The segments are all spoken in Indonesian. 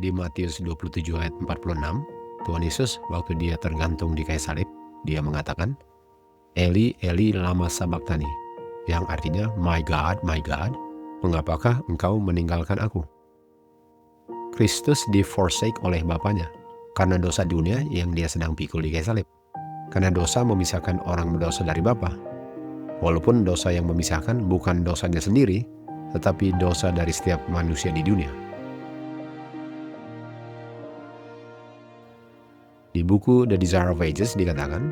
di Matius 27 ayat 46, Tuhan Yesus waktu dia tergantung di kayu salib, dia mengatakan, Eli, Eli lama sabachthani, yang artinya, my God, mengapakah engkau meninggalkan aku? Kristus di-forsake oleh Bapanya karena dosa dunia yang dia sedang pikul di kayu salib. Karena dosa memisahkan orang berdosa dari Bapa. Walaupun dosa yang memisahkan bukan dosanya sendiri, tetapi dosa dari setiap manusia di dunia. Di buku The Desire of Ages dikatakan,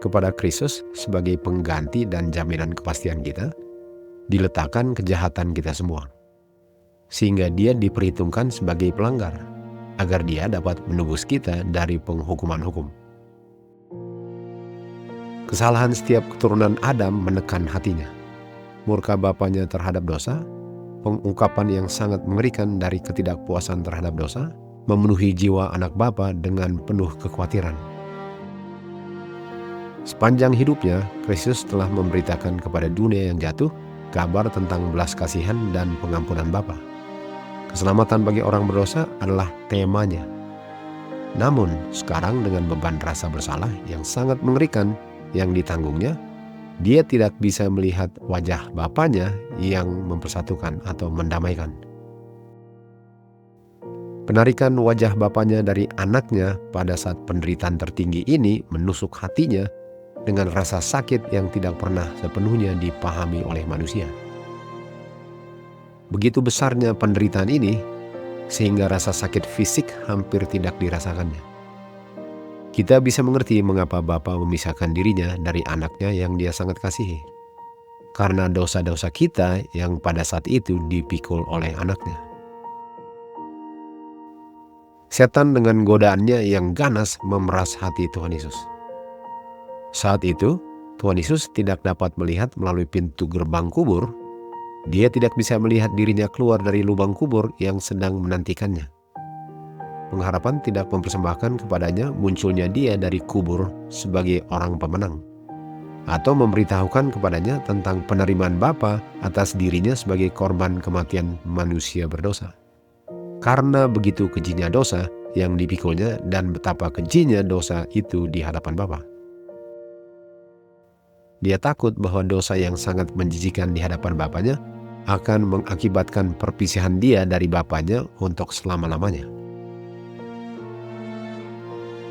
kepada Kristus sebagai pengganti dan jaminan kepastian kita, diletakkan kejahatan kita semua. Sehingga dia diperhitungkan sebagai pelanggar, agar dia dapat menebus kita dari penghukuman hukum. Kesalahan setiap keturunan Adam menekan hatinya. Murka Bapanya terhadap dosa, pengungkapan yang sangat mengerikan dari ketidakpuasan terhadap dosa, memenuhi jiwa anak Bapa dengan penuh kekhawatiran. Sepanjang hidupnya, Kristus telah memberitakan kepada dunia yang jatuh kabar tentang belas kasihan dan pengampunan Bapa. Keselamatan bagi orang berdosa adalah temanya. Namun, sekarang dengan beban rasa bersalah yang sangat mengerikan yang ditanggungnya, dia tidak bisa melihat wajah Bapanya yang mempersatukan atau mendamaikan. Penarikan wajah Bapanya dari anaknya pada saat penderitaan tertinggi ini menusuk hatinya dengan rasa sakit yang tidak pernah sepenuhnya dipahami oleh manusia. Begitu besarnya penderitaan ini, sehingga rasa sakit fisik hampir tidak dirasakannya. Kita bisa mengerti mengapa Bapa memisahkan dirinya dari anaknya yang dia sangat kasihi. Karena dosa-dosa kita yang pada saat itu dipikul oleh anaknya. Setan dengan godaannya yang ganas memeras hati Tuhan Yesus. Saat itu, Tuhan Yesus tidak dapat melihat melalui pintu gerbang kubur. Dia tidak bisa melihat dirinya keluar dari lubang kubur yang sedang menantikannya. Pengharapan tidak mempersembahkan kepadanya munculnya dia dari kubur sebagai orang pemenang, atau memberitahukan kepadanya tentang penerimaan Bapa atas dirinya sebagai korban kematian manusia berdosa. Karena begitu kejinya dosa yang dipikulnya dan betapa kejinya dosa itu di hadapan Bapa. Dia takut bahwa dosa yang sangat menjijikan di hadapan Bapanya akan mengakibatkan perpisahan dia dari Bapanya untuk selama-lamanya.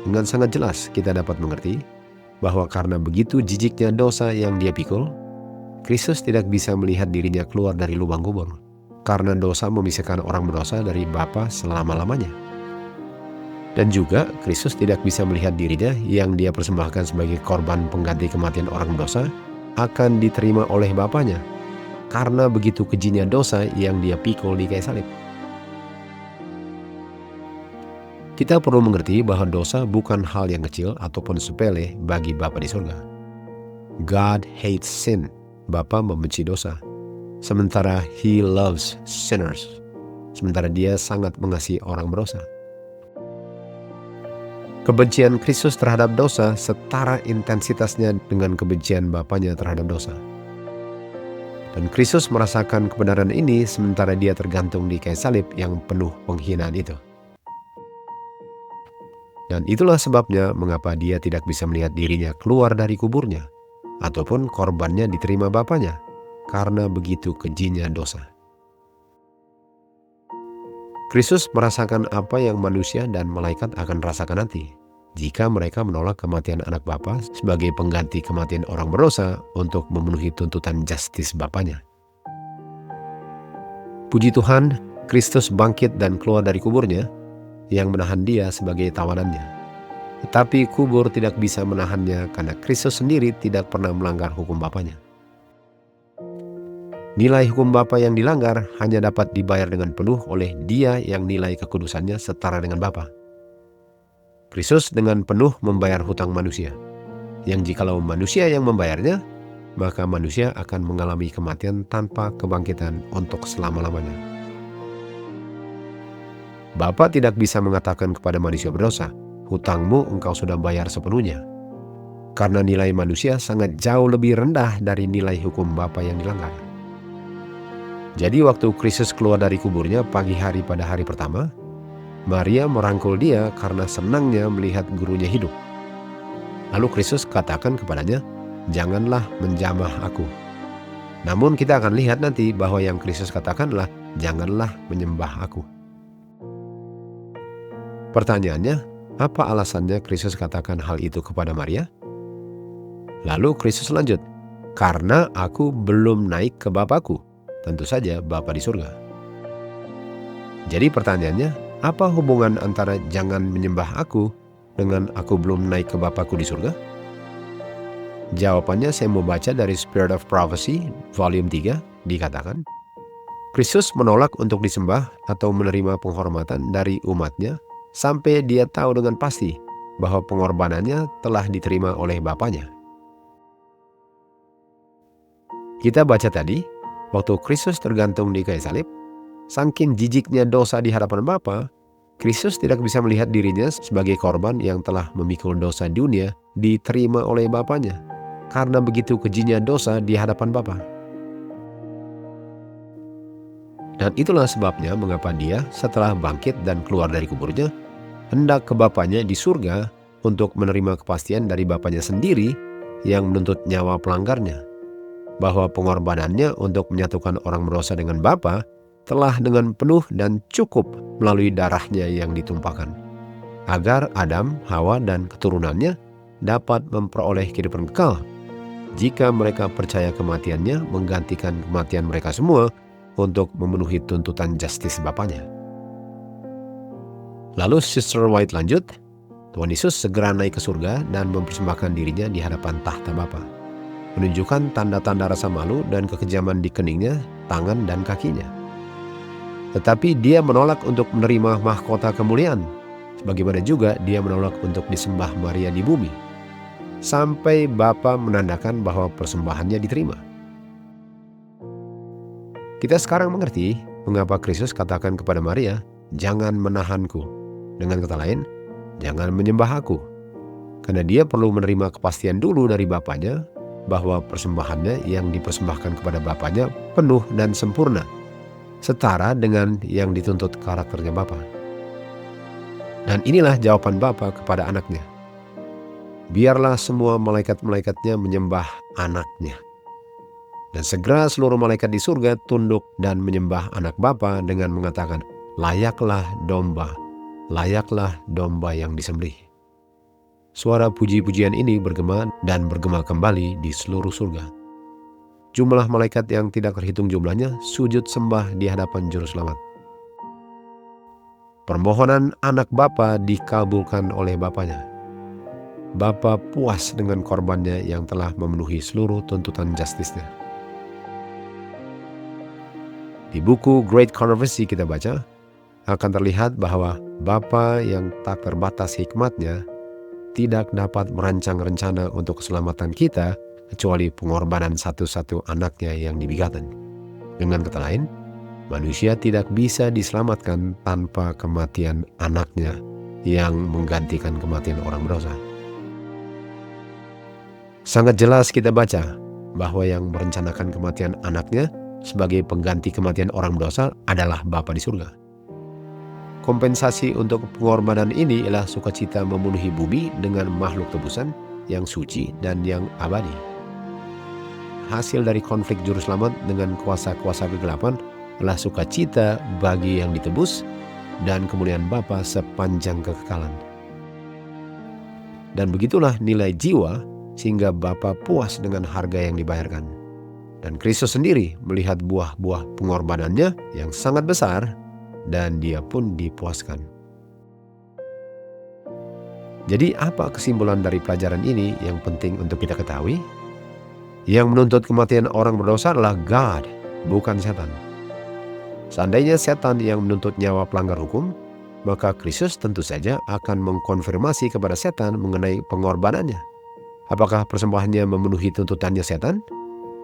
Dengan sangat jelas kita dapat mengerti bahwa karena begitu jijiknya dosa yang dia pikul, Kristus tidak bisa melihat dirinya keluar dari lubang kubur, karena dosa memisahkan orang berdosa dari Bapa selama-lamanya. Dan juga Kristus tidak bisa melihat dirinya yang dia persembahkan sebagai korban pengganti kematian orang berdosa akan diterima oleh Bapanya, karena begitu kejinya dosa yang dia pikul di kayu salib. Kita perlu mengerti bahwa dosa bukan hal yang kecil ataupun sepele bagi Bapa di surga. God hates sin. Bapa membenci dosa. Sementara He loves sinners. Sementara Dia sangat mengasihi orang berdosa. Kebencian Kristus terhadap dosa setara intensitasnya dengan kebencian Bapanya terhadap dosa. Dan Kristus merasakan kebenaran ini sementara Dia tergantung di kayu salib yang penuh penghinaan itu. Dan itulah sebabnya mengapa dia tidak bisa melihat dirinya keluar dari kuburnya, ataupun korbannya diterima Bapanya, karena begitu kejinya dosa. Kristus merasakan apa yang manusia dan malaikat akan rasakan nanti, jika mereka menolak kematian anak Bapa sebagai pengganti kematian orang berdosa untuk memenuhi tuntutan justice Bapanya. Puji Tuhan, Kristus bangkit dan keluar dari kuburnya, yang menahan dia sebagai tawanannya. Tetapi kubur tidak bisa menahannya karena Kristus sendiri tidak pernah melanggar hukum Bapanya. Nilai hukum Bapa yang dilanggar hanya dapat dibayar dengan penuh oleh Dia yang nilai kekudusannya setara dengan Bapa. Kristus dengan penuh membayar hutang manusia, yang jikalau manusia yang membayarnya, maka manusia akan mengalami kematian tanpa kebangkitan untuk selama-lamanya. Bapa tidak bisa mengatakan kepada manusia berdosa, hutangmu engkau sudah bayar sepenuhnya. Karena nilai manusia sangat jauh lebih rendah dari nilai hukum Bapa yang dilanggar. Jadi waktu Kristus keluar dari kuburnya pagi hari pada hari pertama, Maria merangkul dia karena senangnya melihat gurunya hidup. Lalu Kristus katakan kepadanya, "Janganlah menjamah aku." Namun kita akan lihat nanti bahwa yang Kristus katakanlah, "Janganlah menyembah aku." Pertanyaannya, apa alasannya Kristus katakan hal itu kepada Maria? Lalu Kristus lanjut, "Karena aku belum naik ke Bapakku." Tentu saja Bapa di surga. Jadi pertanyaannya, apa hubungan antara jangan menyembah aku dengan aku belum naik ke Bapakku di surga? Jawabannya saya mau baca dari Spirit of Prophecy, volume 3, dikatakan, Kristus menolak untuk disembah atau menerima penghormatan dari umatnya sampai dia tahu dengan pasti bahwa pengorbanannya telah diterima oleh Bapanya. Kita baca tadi, waktu Kristus tergantung di kayu salib, saking jijiknya dosa di hadapan Bapa, Kristus tidak bisa melihat dirinya sebagai korban yang telah memikul dosa dunia diterima oleh Bapanya, karena begitu kejinya dosa di hadapan Bapa. Dan itulah sebabnya mengapa dia setelah bangkit dan keluar dari kuburnya, hendak ke Bapanya di surga untuk menerima kepastian dari Bapanya sendiri yang menuntut nyawa pelanggarnya, bahwa pengorbanannya untuk menyatukan orang berdosa dengan Bapa telah dengan penuh dan cukup melalui darahnya yang ditumpahkan, agar Adam, Hawa, dan keturunannya dapat memperoleh kehidupan kekal jika mereka percaya kematiannya menggantikan kematian mereka semua untuk memenuhi tuntutan justice Bapanya. Lalu Sister White lanjut, Tuhan Yesus segera naik ke surga dan mempersembahkan dirinya di hadapan tahta Bapa, menunjukkan tanda-tanda rasa malu dan kekejaman di keningnya, tangan, dan kakinya. Tetapi dia menolak untuk menerima mahkota kemuliaan, sebagaimana juga dia menolak untuk disembah Maria di bumi, sampai Bapa menandakan bahwa persembahannya diterima. Kita sekarang mengerti mengapa Kristus katakan kepada Maria, "Jangan menahanku." Dengan kata lain, jangan menyembah aku. Karena dia perlu menerima kepastian dulu dari Bapanya bahwa persembahannya yang dipersembahkan kepada Bapanya penuh dan sempurna, setara dengan yang dituntut karakternya Bapa. Dan inilah jawaban Bapa kepada anaknya. Biarlah semua malaikat-malaikatnya menyembah anaknya. Dan segera seluruh malaikat di surga tunduk dan menyembah anak Bapa dengan mengatakan, layaklah domba yang disembelih. Suara puji-pujian ini bergema dan bergema kembali di seluruh surga. Jumlah malaikat yang tidak terhitung jumlahnya sujud sembah di hadapan Juru Selamat. Permohonan anak Bapa dikabulkan oleh Bapanya. Bapa puas dengan korbannya yang telah memenuhi seluruh tuntutan justice-nya. Di buku Great Controversy kita baca, akan terlihat bahwa Bapa yang tak terbatas hikmatnya tidak dapat merancang rencana untuk keselamatan kita kecuali pengorbanan satu-satu anaknya yang dibegotten. Dengan kata lain, manusia tidak bisa diselamatkan tanpa kematian anaknya yang menggantikan kematian orang berdosa. Sangat jelas kita baca bahwa yang merencanakan kematian anaknya sebagai pengganti kematian orang berdosa adalah Bapa di surga. Kompensasi untuk pengorbanan ini ialah sukacita memenuhi bumi dengan makhluk tebusan yang suci dan yang abadi. Hasil dari konflik Juru Selamat dengan kuasa-kuasa kegelapan adalah sukacita bagi yang ditebus dan kemuliaan Bapa sepanjang kekekalan. Dan begitulah nilai jiwa sehingga Bapa puas dengan harga yang dibayarkan. Dan Kristus sendiri melihat buah-buah pengorbanannya yang sangat besar dan dia pun dipuaskan. Jadi apa kesimpulan dari pelajaran ini yang penting untuk kita ketahui? Yang menuntut kematian orang berdosa adalah God, bukan setan. Seandainya setan yang menuntut nyawa pelanggar hukum, maka Kristus tentu saja akan mengkonfirmasi kepada setan mengenai pengorbanannya. Apakah persembahannya memenuhi tuntutannya setan?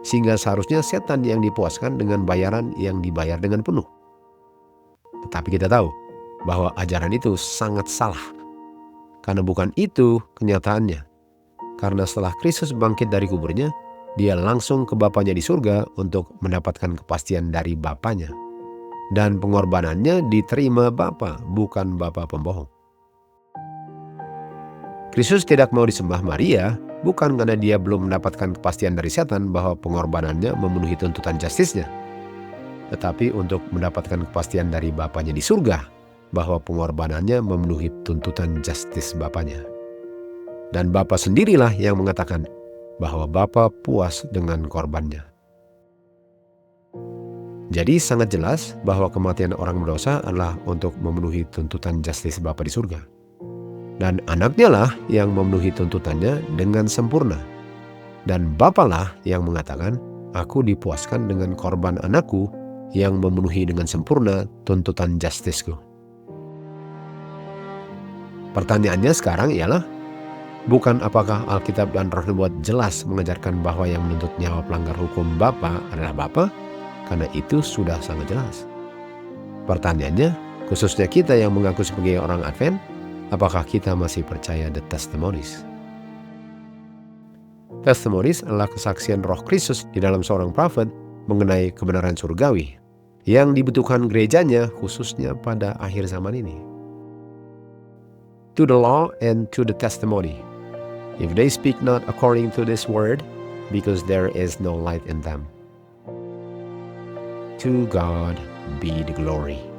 Sehingga seharusnya setan yang dipuaskan dengan bayaran yang dibayar dengan penuh. Tetapi kita tahu bahwa ajaran itu sangat salah. Karena bukan itu kenyataannya. Karena setelah Kristus bangkit dari kuburnya, dia langsung ke Bapanya di surga untuk mendapatkan kepastian dari Bapanya. dan pengorbanannya diterima Bapa, bukan Bapa pembohong. Kristus tidak mau disembah Maria bukan karena dia belum mendapatkan kepastian dari setan bahwa pengorbanannya memenuhi tuntutan justisnya, tetapi untuk mendapatkan kepastian dari Bapanya di surga bahwa pengorbanannya memenuhi tuntutan justis Bapanya. Dan Bapa sendirilah yang mengatakan bahwa Bapa puas dengan korbannya. Jadi sangat jelas bahwa kematian orang berdosa adalah untuk memenuhi tuntutan justis Bapa di surga. Dan anaknya lah yang memenuhi tuntutannya dengan sempurna. Dan Bapa lah yang mengatakan, aku dipuaskan dengan korban anakku yang memenuhi dengan sempurna tuntutan justisku. Pertanyaannya sekarang ialah, bukan apakah Alkitab dan Roh Nubuat jelas mengajarkan bahwa yang menuntut nyawa pelanggar hukum Bapa adalah Bapa? Karena itu sudah sangat jelas. Pertanyaannya, khususnya kita yang mengaku sebagai orang Advent, apakah kita masih percaya the testimonies? Testimonies adalah kesaksian Roh Kristus di dalam seorang prophet mengenai kebenaran surgawi yang dibutuhkan gerejanya khususnya pada akhir zaman ini. To the law and to the testimony, if they speak not according to this word, because there is no light in them. To God be the glory.